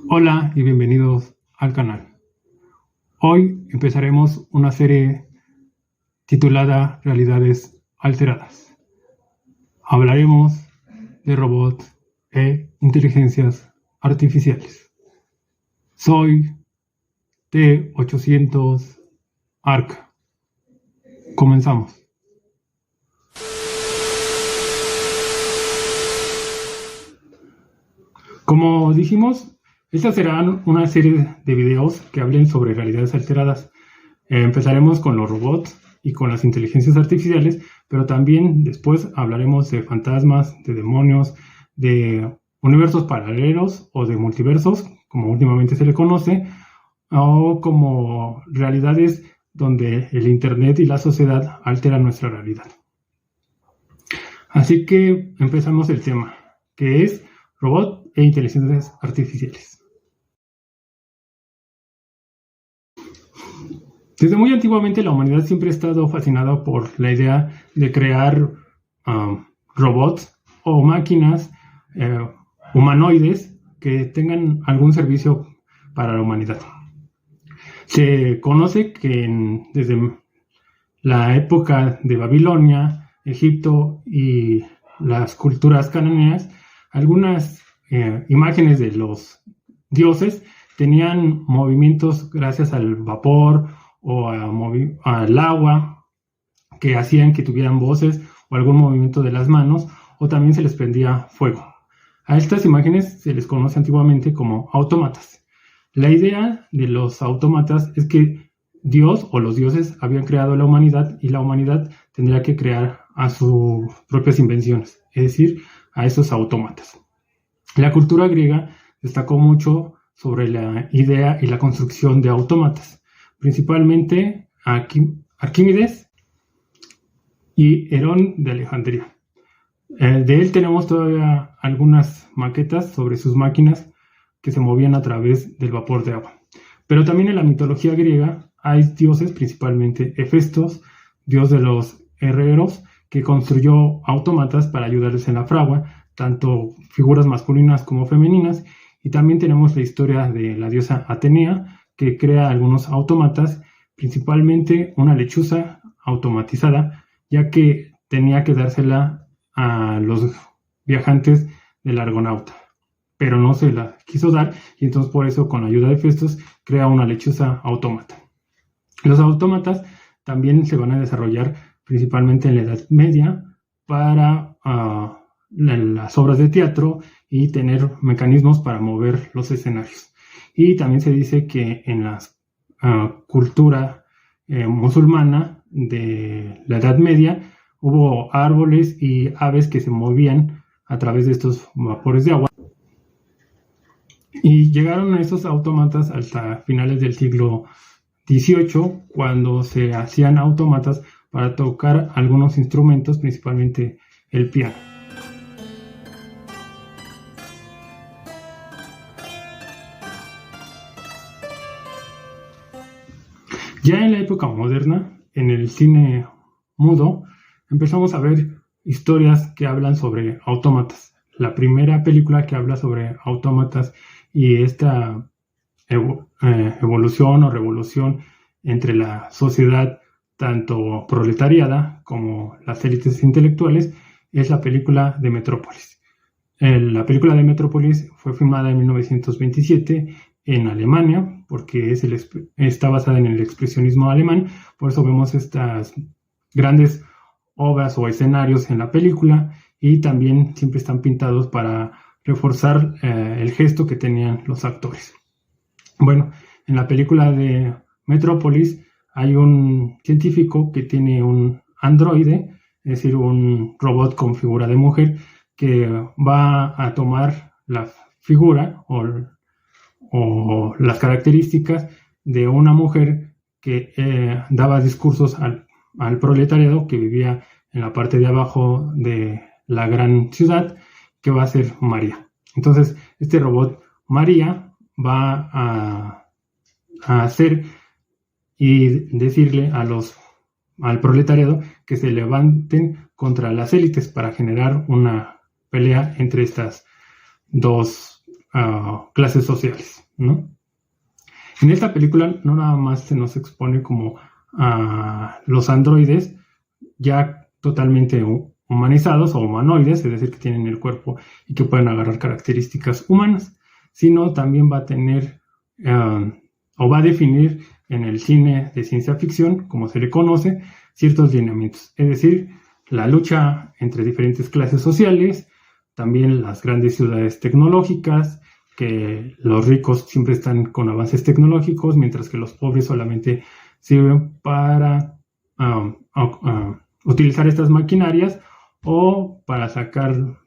Hola y bienvenidos al canal. Hoy empezaremos una serie titulada Realidades Alteradas. Hablaremos de robots e inteligencias artificiales. Soy T800 ARC. Comenzamos. Como dijimos, esta será una serie de videos que hablen sobre realidades alteradas. Empezaremos con los robots y con las inteligencias artificiales, pero también después hablaremos de fantasmas, de demonios, de universos paralelos o de multiversos, como últimamente se le conoce, o como realidades donde el Internet y la sociedad alteran nuestra realidad. Así que empezamos el tema, que es robot e inteligencias artificiales. Desde muy antiguamente la humanidad siempre ha estado fascinada por la idea de crear robots o máquinas humanoides que tengan algún servicio para la humanidad. Se conoce que desde la época de Babilonia, Egipto y las culturas cananeas, algunas imágenes de los dioses tenían movimientos gracias al vapor o al agua, que hacían que tuvieran voces o algún movimiento de las manos, o también se les prendía fuego. A estas imágenes se les conoce antiguamente como autómatas. La idea de los autómatas es que Dios o los dioses habían creado la humanidad y la humanidad tendría que crear a sus propias invenciones, es decir, a esos autómatas. La cultura griega destacó mucho sobre la idea y la construcción de autómatas, principalmente Arquímedes y Herón de Alejandría. De él tenemos todavía algunas maquetas sobre sus máquinas que se movían a través del vapor de agua. Pero también en la mitología griega hay dioses, principalmente Hefestos, dios de los herreros, que construyó autómatas para ayudarles en la fragua, tanto figuras masculinas como femeninas, y también tenemos la historia de la diosa Atenea, que crea algunos autómatas, principalmente una lechuza automatizada, ya que tenía que dársela a los viajantes del Argonauta, pero no se la quiso dar, y entonces por eso con la ayuda de Hefestos crea una lechuza autómata. Los autómatas también se van a desarrollar principalmente en la Edad Media para las obras de teatro y tener mecanismos para mover los escenarios. Y también se dice que en la cultura musulmana de la Edad Media hubo árboles y aves que se movían a través de estos vapores de agua. Y llegaron a esos autómatas hasta finales del siglo XVIII, cuando se hacían autómatas para tocar algunos instrumentos, principalmente el piano. Ya en la época moderna, en el cine mudo, empezamos a ver historias que hablan sobre autómatas. La primera película que habla sobre autómatas y esta evolución o revolución entre la sociedad tanto proletariada como las élites intelectuales es la película de Metrópolis. La película de Metrópolis fue filmada en 1927 en Alemania, porque está basada en el expresionismo alemán, por eso vemos estas grandes obras o escenarios en la película, y también siempre están pintados para reforzar el gesto que tenían los actores. Bueno, en la película de Metrópolis hay un científico que tiene un androide, es decir, un robot con figura de mujer, que va a tomar la figura o las características de una mujer que daba discursos al proletariado que vivía en la parte de abajo de la gran ciudad, que va a ser María. Entonces, este robot María va a hacer y decirle al proletariado que se levanten contra las élites para generar una pelea entre estas dos clases sociales, ¿no? En esta película no nada más se nos expone como a los androides ya totalmente humanizados o humanoides, es decir, que tienen el cuerpo y que pueden agarrar características humanas, sino también va a tener o va a definir en el cine de ciencia ficción, como se le conoce, ciertos lineamientos, es decir, la lucha entre diferentes clases sociales, también las grandes ciudades tecnológicas, que los ricos siempre están con avances tecnológicos, mientras que los pobres solamente sirven para utilizar estas maquinarias o para sacar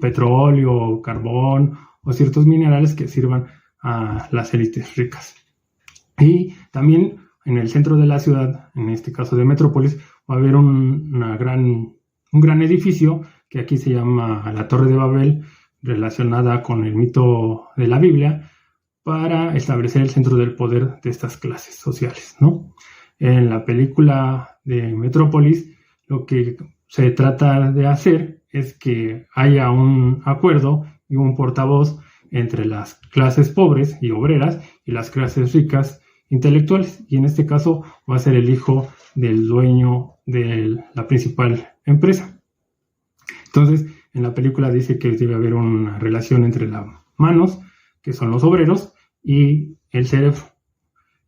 petróleo, carbón o ciertos minerales que sirvan a las élites ricas. Y también en el centro de la ciudad, en este caso de Metrópolis, va a haber un gran edificio que aquí se llama la Torre de Babel, relacionada con el mito de la Biblia, para establecer el centro del poder de estas clases sociales, ¿no? En la película de Metrópolis, lo que se trata de hacer es que haya un acuerdo y un portavoz entre las clases pobres y obreras y las clases ricas intelectuales, y en este caso va a ser el hijo del dueño de la principal empresa. Entonces, en la película dice que debe haber una relación entre las manos, que son los obreros, y el cerebro,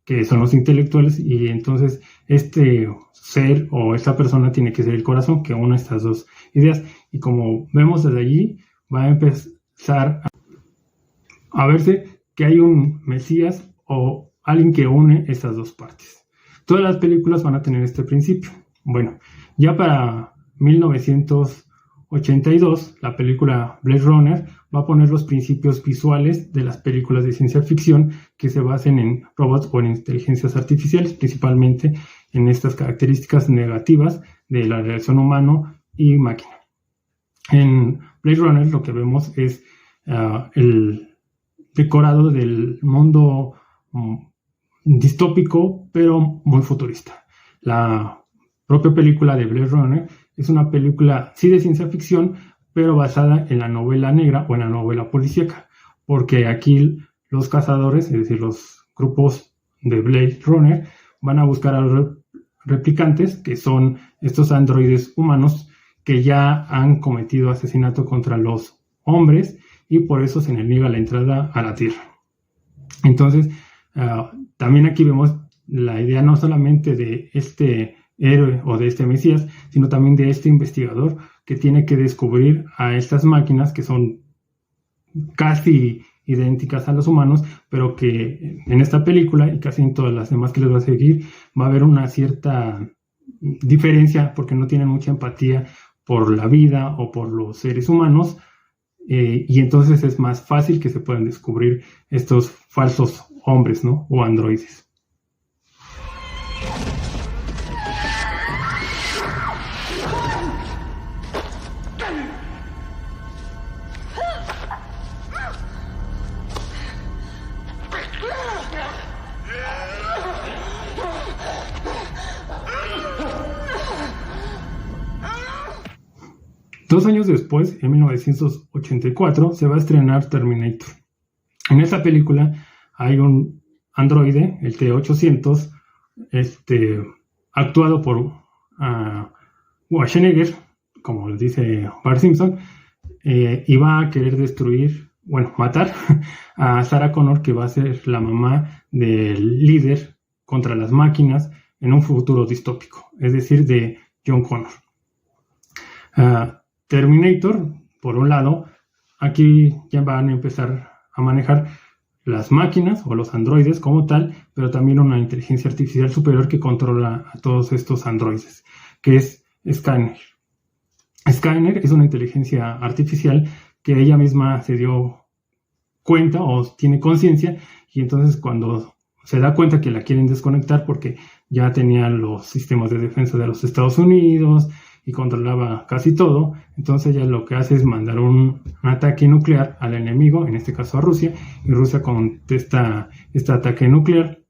que son los intelectuales, y entonces este ser o esta persona tiene que ser el corazón que une estas dos ideas, y como vemos desde allí, va a empezar a verse que hay un Mesías o alguien que une estas dos partes. Todas las películas van a tener este principio. Bueno, ya para 1982, la película Blade Runner va a poner los principios visuales de las películas de ciencia ficción que se basen en robots o en inteligencias artificiales, principalmente en estas características negativas de la relación humano y máquina. En Blade Runner lo que vemos es el decorado del mundo distópico, pero muy futurista. La propia película de Blade Runner es una película, sí, de ciencia ficción, pero basada en la novela negra o en la novela policíaca, porque aquí los cazadores, es decir, los grupos de Blade Runner, van a buscar a los replicantes, que son estos androides humanos que ya han cometido asesinato contra los hombres y por eso se les niega la entrada a la Tierra. Entonces, también aquí vemos la idea no solamente de este héroe o de este Mesías, sino también de este investigador que tiene que descubrir a estas máquinas que son casi idénticas a los humanos, pero que en esta película y casi en todas las demás que les va a seguir va a haber una cierta diferencia porque no tienen mucha empatía por la vida o por los seres humanos, y entonces es más fácil que se puedan descubrir estos falsos hombres, ¿no? O androides. Dos años después, en 1984, se va a estrenar Terminator. En esta película hay un androide, el T-800, actuado por Schwarzenegger, como lo dice Bart Simpson, y va a querer matar a Sarah Connor, que va a ser la mamá del líder contra las máquinas en un futuro distópico, es decir, de John Connor. Terminator, por un lado, aquí ya van a empezar a manejar las máquinas o los androides como tal, pero también una inteligencia artificial superior que controla a todos estos androides, que es Skynet. Skynet es una inteligencia artificial que ella misma se dio cuenta o tiene conciencia, y entonces cuando se da cuenta que la quieren desconectar porque ya tenía los sistemas de defensa de los Estados Unidos y controlaba casi todo, entonces ella lo que hace es mandar un ataque nuclear al enemigo, en este caso a Rusia, y Rusia contesta este ataque nuclear,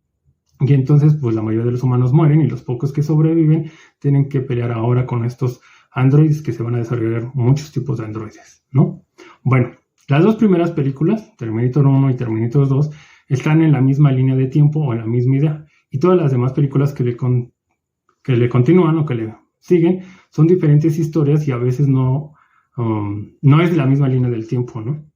y entonces pues la mayoría de los humanos mueren y los pocos que sobreviven tienen que pelear ahora con estos androides, que se van a desarrollar muchos tipos de androides, ¿no? Bueno, Las dos primeras películas, Terminator 1 y Terminator 2, están en la misma línea de tiempo o en la misma idea. Y todas las demás películas que le continúan o que le siguen son diferentes historias y a veces no es la misma línea del tiempo, ¿no?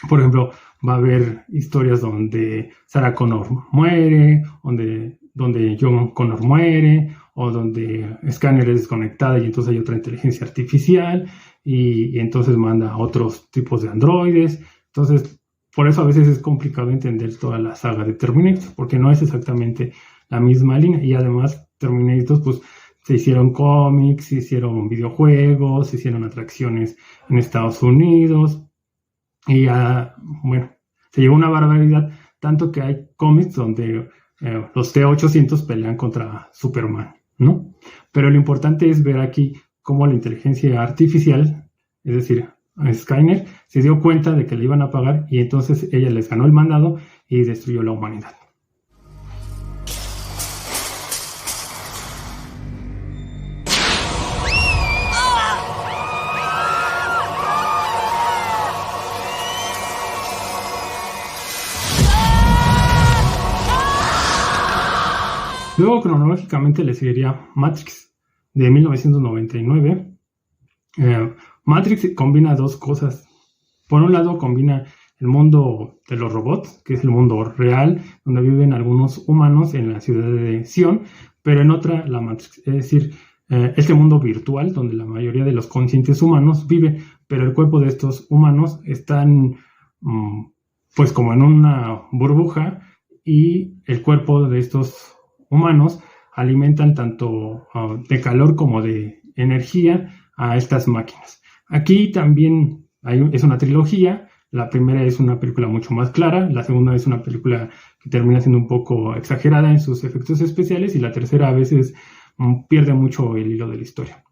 Por ejemplo, va a haber historias donde Sarah Connor muere, donde John Connor muere, o donde Scanner es desconectada y entonces hay otra inteligencia artificial y entonces manda a otros tipos de androides. Entonces, por eso a veces es complicado entender toda la saga de Terminator, porque no es exactamente la misma línea. Y además, Terminator, pues, se hicieron cómics, se hicieron videojuegos, se hicieron atracciones en Estados Unidos. Y ya, bueno, se llegó una barbaridad, tanto que hay cómics donde los T-800 pelean contra Superman, ¿no? Pero lo importante es ver aquí cómo la inteligencia artificial, es decir, Skynet, se dio cuenta de que le iban a pagar y entonces ella les ganó el mandado y destruyó la humanidad. Luego, cronológicamente, le seguiría Matrix, de 1999. Matrix combina dos cosas. Por un lado, combina el mundo de los robots, que es el mundo real, donde viven algunos humanos en la ciudad de Sion, pero en otra, la Matrix, es decir, este mundo virtual, donde la mayoría de los conscientes humanos vive, pero el cuerpo de estos humanos están, pues, como en una burbuja, y el cuerpo de estos humanos alimentan tanto de calor como de energía a estas máquinas. Aquí también es una trilogía. La primera es una película mucho más clara, la segunda es una película que termina siendo un poco exagerada en sus efectos especiales y la tercera a veces pierde mucho el hilo de la historia.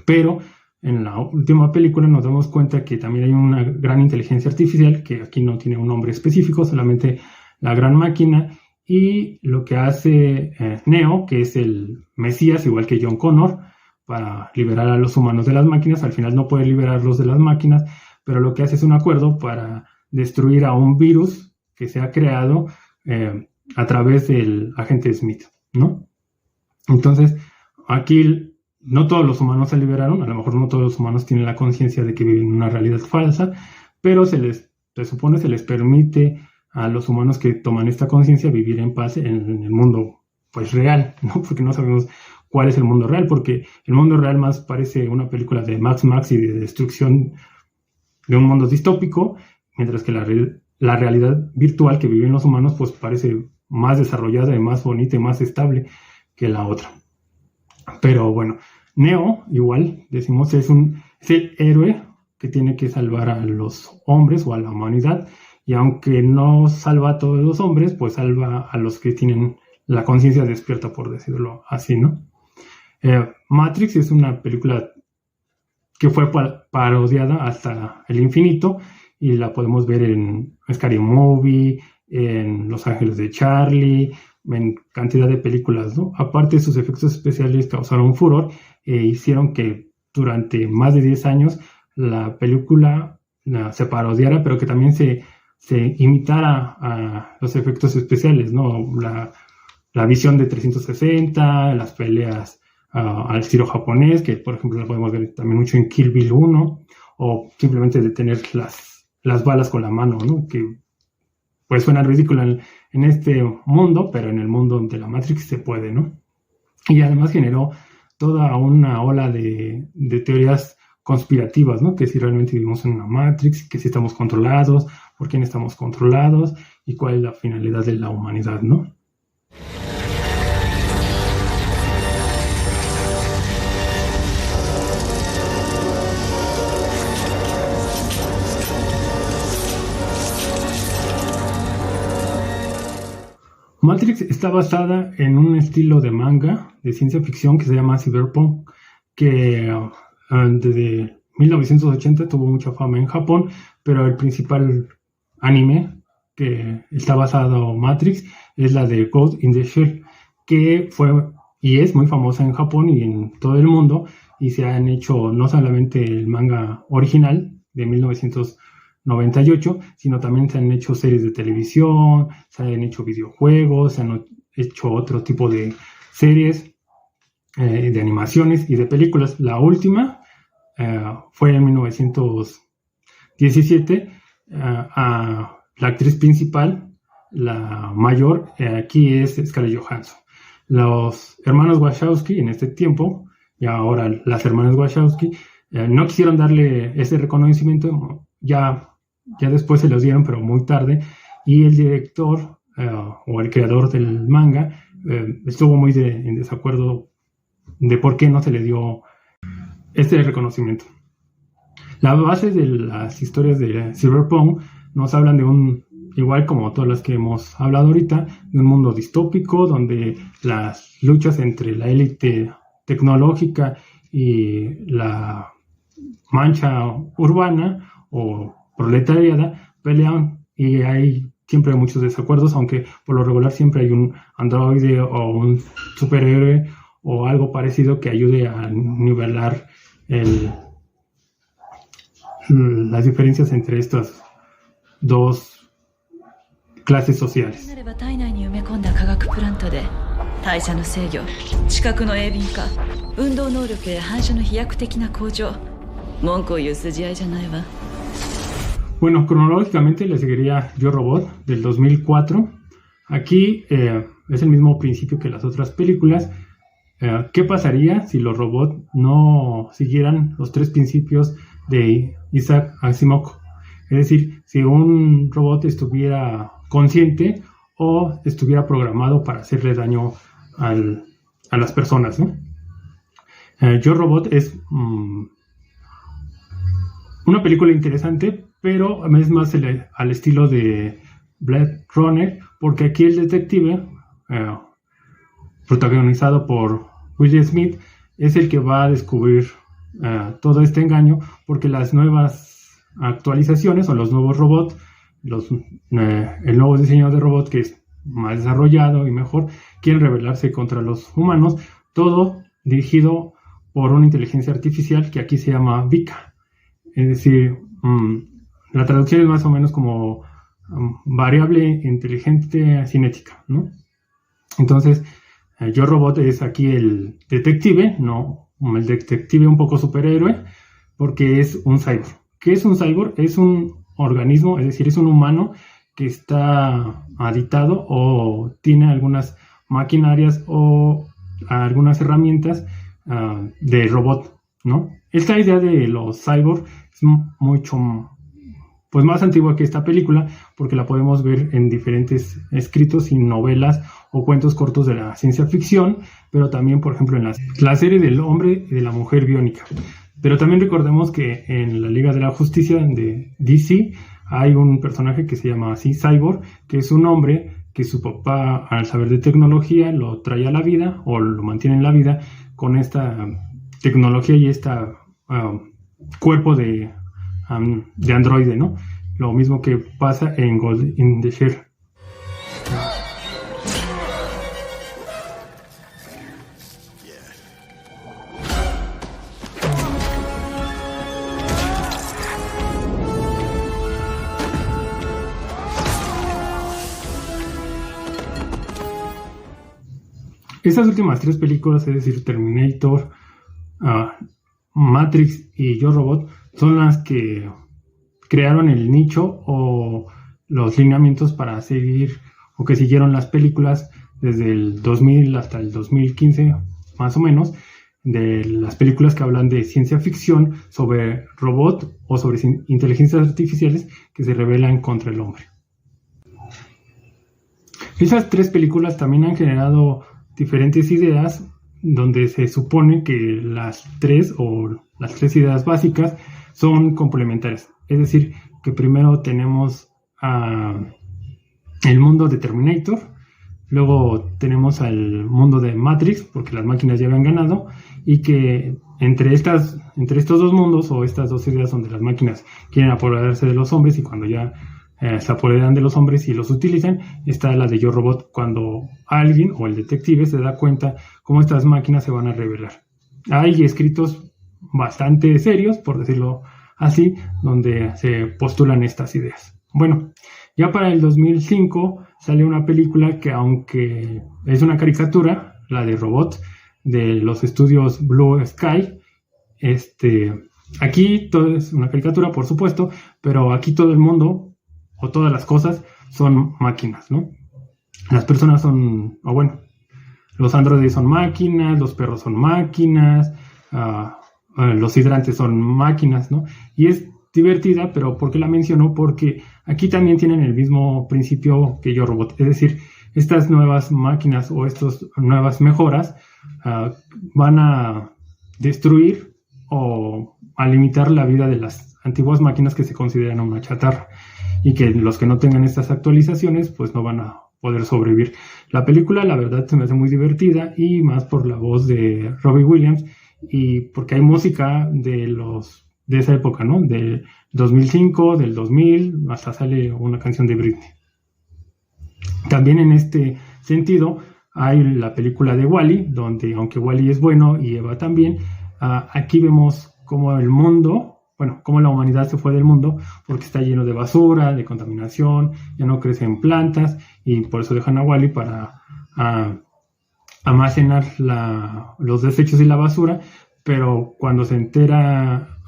Pero en la última película nos damos cuenta que también hay una gran inteligencia artificial, que aquí no tiene un nombre específico, solamente la gran máquina. Y lo que hace Neo, que es el Mesías, igual que John Connor, para liberar a los humanos de las máquinas, al final no puede liberarlos de las máquinas, pero lo que hace es un acuerdo para destruir a un virus que se ha creado a través del agente Smith, ¿no? Entonces, aquí no todos los humanos se liberaron, a lo mejor no todos los humanos tienen la conciencia de que viven en una realidad falsa, pero se les permite a los humanos que toman esta conciencia vivir en paz en el mundo, pues, real, ¿no? Porque no sabemos cuál es el mundo real, porque el mundo real más parece una película de Mad Max y de destrucción de un mundo distópico, mientras que la realidad virtual que viven los humanos, pues, parece más desarrollada y más bonita y más estable que la otra. Pero bueno, Neo, igual, decimos, es el héroe que tiene que salvar a los hombres o a la humanidad. Y aunque no salva a todos los hombres, pues salva a los que tienen la conciencia despierta, por decirlo así, ¿no? Matrix es una película que fue parodiada hasta el infinito y la podemos ver en Scary Movie, en Los Ángeles de Charlie, en cantidad de películas, ¿no? Aparte, sus efectos especiales causaron furor e hicieron que durante más de 10 años la película se parodiara, pero que también se imitara a los efectos especiales, ¿no? La visión de 360, las peleas al estilo japonés, que por ejemplo la podemos ver también mucho en Kill Bill 1, o simplemente de tener las balas con la mano, ¿no? Que pues suena ridículo en este mundo, pero en el mundo de la Matrix se puede, ¿no? Y además generó toda una ola de teorías conspirativas, ¿no? Que si realmente vivimos en una Matrix, que si estamos controlados, por quién estamos controlados y cuál es la finalidad de la humanidad, ¿no? Matrix está basada en un estilo de manga de ciencia ficción que se llama Cyberpunk, que desde 1980 tuvo mucha fama en Japón, pero el principal anime que está basado en Matrix es la de Ghost in the Shell, que fue y es muy famosa en Japón y en todo el mundo, y se han hecho no solamente el manga original de 1999, 98, sino también se han hecho series de televisión, se han hecho videojuegos, se han hecho otro tipo de series, de animaciones y de películas. La última fue en 1917. A la actriz principal, la mayor, aquí es Scarlett Johansson. Los hermanos Wachowski en este tiempo, y ahora las hermanas Wachowski, no quisieron darle ese reconocimiento, ya después se los dieron, pero muy tarde, y el director o el creador del manga estuvo muy en desacuerdo de por qué no se le dio este reconocimiento. La base de las historias de Cyberpunk nos hablan de igual como todas las que hemos hablado ahorita, de un mundo distópico donde las luchas entre la élite tecnológica y la mancha urbana o proletariada pelean, y hay siempre muchos desacuerdos, aunque por lo regular siempre hay un androide o un superhéroe o algo parecido que ayude a nivelar las diferencias entre estas dos clases sociales. Bueno, cronológicamente le seguiría Yo Robot del 2004. Aquí es el mismo principio que las otras películas. ¿Qué pasaría si los robots no siguieran los 3 principios de Isaac Asimov? Es decir, si un robot estuviera consciente o estuviera programado para hacerle daño a las personas, ¿no? Yo Robot es una película interesante, pero es más al estilo de Blade Runner, porque aquí el detective, protagonizado por Will Smith, es el que va a descubrir todo este engaño, porque las nuevas actualizaciones o los nuevos robots, el nuevo diseño de robot que es más desarrollado y mejor, quieren rebelarse contra los humanos, todo dirigido por una inteligencia artificial que aquí se llama Vika. Es decir, la traducción es más o menos como variable inteligente cinética, ¿no? Entonces, Yo Robot es aquí el detective, no el detective un poco superhéroe, porque es un cyborg. ¿Qué es un cyborg? Es un organismo, es decir, es un humano que está aditado o tiene algunas maquinarias o algunas herramientas de robot, ¿no? Esta idea de los cyborg es mucho más antigua que esta película, porque la podemos ver en diferentes escritos y novelas o cuentos cortos de la ciencia ficción, pero también, por ejemplo, en la serie del hombre y de la mujer biónica. Pero también recordemos que en la Liga de la Justicia de DC hay un personaje que se llama así Cyborg, que es un hombre que su papá, al saber de tecnología, lo trae a la vida o lo mantiene en la vida con esta tecnología y cuerpo de androide, ¿no? Lo mismo que pasa en Ghost in the Shell. Estas últimas 3 películas, es decir, Terminator, Matrix y Yo Robot, son las que crearon el nicho o los lineamientos para seguir o que siguieron las películas desde el 2000 hasta el 2015, más o menos, de las películas que hablan de ciencia ficción sobre robot o sobre inteligencias artificiales que se rebelan contra el hombre. Esas 3 películas también han generado diferentes ideas donde se supone que las 3 ideas básicas son complementarias. Es decir, que primero tenemos el mundo de Terminator, luego tenemos al mundo de Matrix, porque las máquinas ya habían ganado, y que entre estos 2 mundos o estas 2 ideas donde las máquinas quieren apoderarse de los hombres y cuando ya se apoderan de los hombres y los utilizan, está la de Yo Robot, cuando alguien o el detective se da cuenta cómo estas máquinas se van a rebelar. Hay escritos bastante serios, por decirlo así, donde se postulan estas ideas. Bueno, ya para el 2005 sale una película que, aunque es una caricatura, la de Robot, de los estudios Blue Sky. Aquí todo es una caricatura, por supuesto, pero aquí todo el mundo o todas las cosas son máquinas, ¿no? Las personas son, o bueno, los androides son máquinas, los perros son máquinas, los hidrantes son máquinas, ¿no? Y es divertida, pero ¿por qué la menciono? Porque aquí también tienen el mismo principio que Yo Robot, es decir, estas nuevas máquinas o estas nuevas mejoras van a destruir o a limitar la vida de las antiguas máquinas que se consideran una chatarra, y que los que no tengan estas actualizaciones pues no van a poder sobrevivir. La película, la verdad, se me hace muy divertida, y más por la voz de Robbie Williams y porque hay música de esa época, ¿no? Del 2005, del 2000, hasta sale una canción de Britney. También en este sentido hay la película de Wall-E, donde aunque Wall-E es bueno y Eva también, aquí vemos cómo el mundo, bueno, cómo la humanidad se fue del mundo porque está lleno de basura, de contaminación, ya no crecen plantas, y por eso dejan a Wall-E para almacenar los desechos y la basura. Pero cuando se entera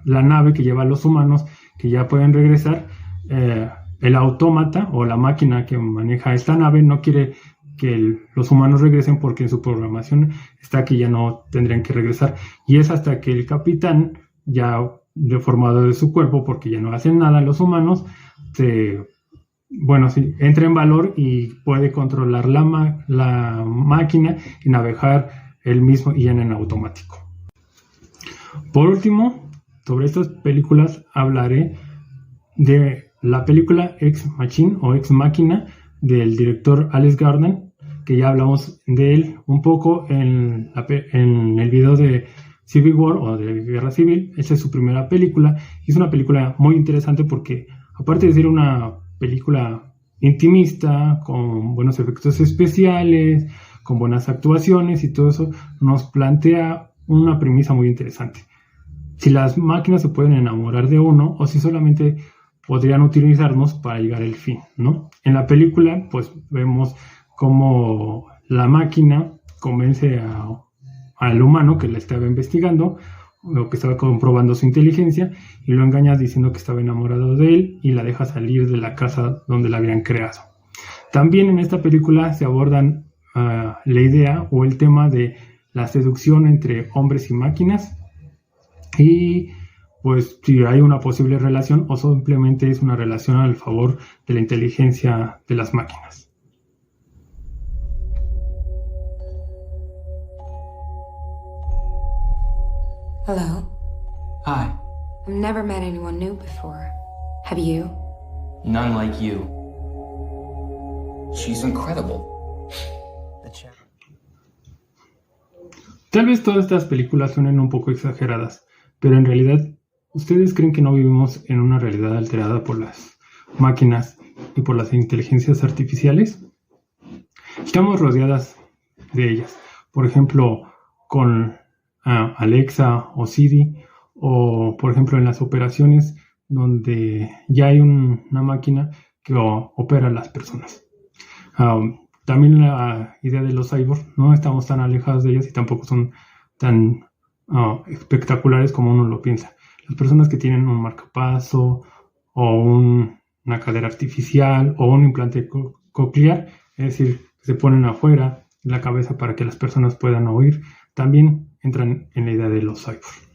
la nave que lleva a los humanos que ya pueden regresar, el autómata o la máquina que maneja esta nave no quiere que los humanos regresen, porque en su programación está que ya no tendrían que regresar. Y es hasta que el capitán, ya deformado de su cuerpo porque ya no hacen nada los humanos, entra en valor y puede controlar la máquina y navegar él mismo y en automático. Por último, sobre estas películas hablaré de la película Ex Machina o Ex Máquina del director Alex Garland, que ya hablamos de él un poco en el video de Civil War o de Guerra Civil. Esta es su primera película y es una película muy interesante porque, aparte de ser una película intimista, con buenos efectos especiales, con buenas actuaciones y todo eso, nos plantea una premisa muy interesante. Si las máquinas se pueden enamorar de uno, o si solamente podrían utilizarnos para llegar al fin, ¿no? En la película, pues vemos cómo la máquina convence al humano que la estaba investigando, o que estaba comprobando su inteligencia, y lo engaña diciendo que estaba enamorado de él, y la deja salir de la casa donde la habían creado. También en esta película se abordan la idea o el tema de la seducción entre hombres y máquinas, y pues si hay una posible relación o simplemente es una relación al favor de la inteligencia de las máquinas. Hello. Hi. I've never met anyone new before. Have you? None like you. She's incredible. Tal vez todas estas películas suenen un poco exageradas, pero en realidad, ¿ustedes creen que no vivimos en una realidad alterada por las máquinas y por las inteligencias artificiales? Estamos rodeadas de ellas. Por ejemplo, con Alexa o Siri, o por ejemplo en las operaciones donde ya hay una máquina que opera a las personas. También la idea de los cyborgs, no estamos tan alejados de ellas y tampoco son tan espectaculares como uno lo piensa. Las personas que tienen un marcapaso o una cadera artificial o un implante coclear, es decir, se ponen afuera de la cabeza para que las personas puedan oír, también entran en la idea de los cyborgs.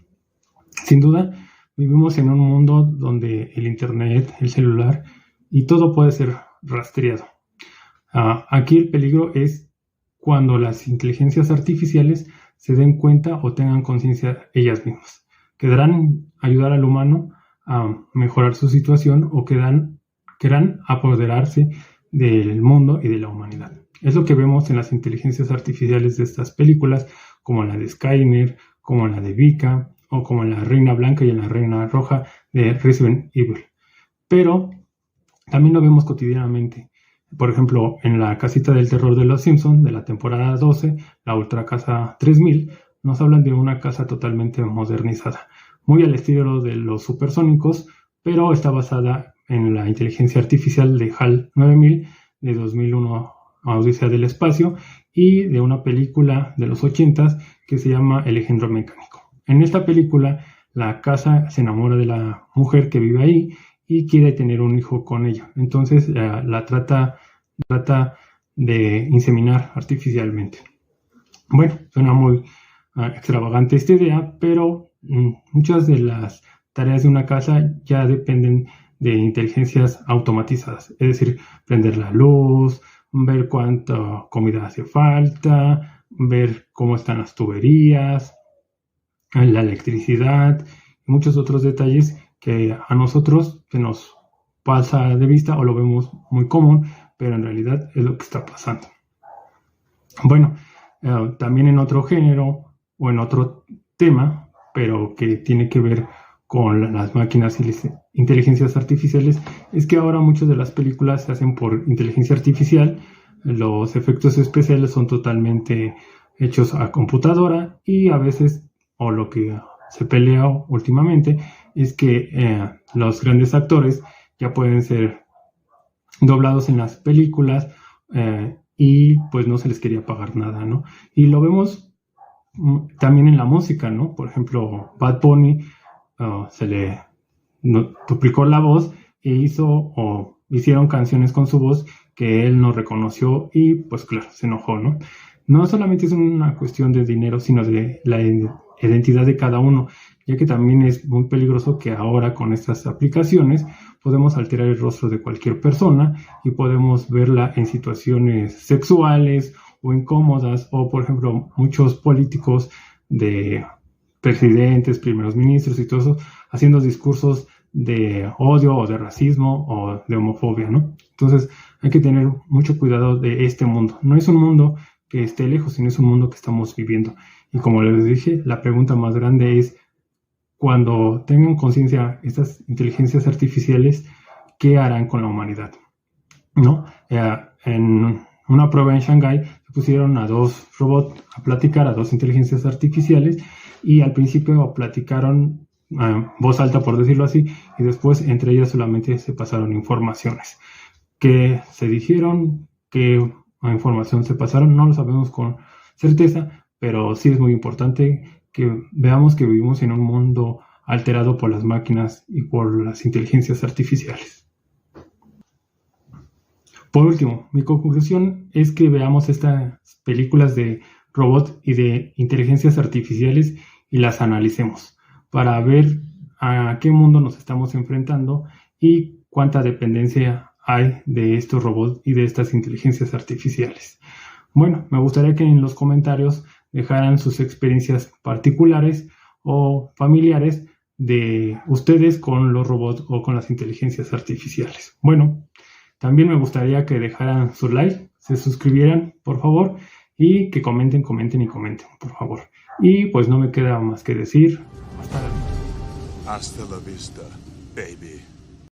Sin duda, vivimos en un mundo donde el internet, el celular y todo puede ser rastreado. Aquí el peligro es cuando las inteligencias artificiales se den cuenta o tengan conciencia ellas mismas. ¿Querrán ayudar al humano a mejorar su situación o querrán apoderarse del mundo y de la humanidad? Es lo que vemos en las inteligencias artificiales de estas películas, como la de Skynet, como la de Vika, o como en la Reina Blanca y en la Reina Roja de Resident Evil. Pero también lo vemos cotidianamente. Por ejemplo, en la casita del terror de los Simpsons, de la temporada 12, la Ultra Casa 3000, nos hablan de una casa totalmente modernizada. muy al estilo de los supersónicos, pero está basada en la inteligencia artificial de HAL 9000 de 2001, Odisea del Espacio, y de una película de los 80s que se llama El engendro mecánico. En esta película, la casa se enamora de la mujer que vive ahí y quiere tener un hijo con ella. Entonces la trata de inseminar artificialmente. Bueno, suena muy extravagante esta idea, pero muchas de las tareas de una casa ya dependen de inteligencias automatizadas, es decir, prender la luz, ver cuánta comida hace falta, ver cómo están las tuberías, la electricidad y muchos otros detalles que a nosotros se nos pasa de vista o lo vemos muy común, pero en realidad es lo que está pasando. Bueno, también en otro género o en otro tema, pero que tiene que ver con las máquinas y las inteligencias artificiales, es que ahora muchas de las películas se hacen por inteligencia artificial, los efectos especiales son totalmente hechos a computadora y a veces, o lo que se pelea últimamente, es que los grandes actores ya pueden ser doblados en las películas y pues no se les quería pagar nada, ¿no? Y lo vemos también en la música, ¿no? Por ejemplo, Bad Bunny se le duplicó la voz e hicieron canciones con su voz que él no reconoció y pues claro, se enojó, ¿no? No solamente es una cuestión de dinero, sino de la identidad de cada uno, ya que también es muy peligroso que ahora con estas aplicaciones podemos alterar el rostro de cualquier persona y podemos verla en situaciones sexuales o incómodas, o por ejemplo muchos políticos de presidentes, primeros ministros y todo eso haciendo discursos de odio o de racismo o de homofobia, ¿no? Entonces hay que tener mucho cuidado de este mundo. No es un mundo que esté lejos, sino es un mundo que estamos viviendo. Y como les dije, la pregunta más grande es, cuando tengan conciencia estas inteligencias artificiales, ¿qué harán con la humanidad? ¿No? En una prueba en Shanghái se pusieron a 2 robots a platicar, a 2 inteligencias artificiales, y al principio platicaron voz alta, por decirlo así, y después entre ellas solamente se pasaron informaciones. ¿Qué se dijeron? ¿Qué información se pasaron? No lo sabemos con certeza, pero sí es muy importante que veamos que vivimos en un mundo alterado por las máquinas y por las inteligencias artificiales. Por último, mi conclusión es que veamos estas películas de robots y de inteligencias artificiales y las analicemos para ver a qué mundo nos estamos enfrentando y cuánta dependencia hay de estos robots y de estas inteligencias artificiales. Bueno, me gustaría que en los comentarios dejaran sus experiencias particulares o familiares de ustedes con los robots o con las inteligencias artificiales. Bueno, también me gustaría que dejaran su like, se suscribieran, por favor, y que comenten, por favor. Y pues no me queda más que decir, Hasta la vista, baby.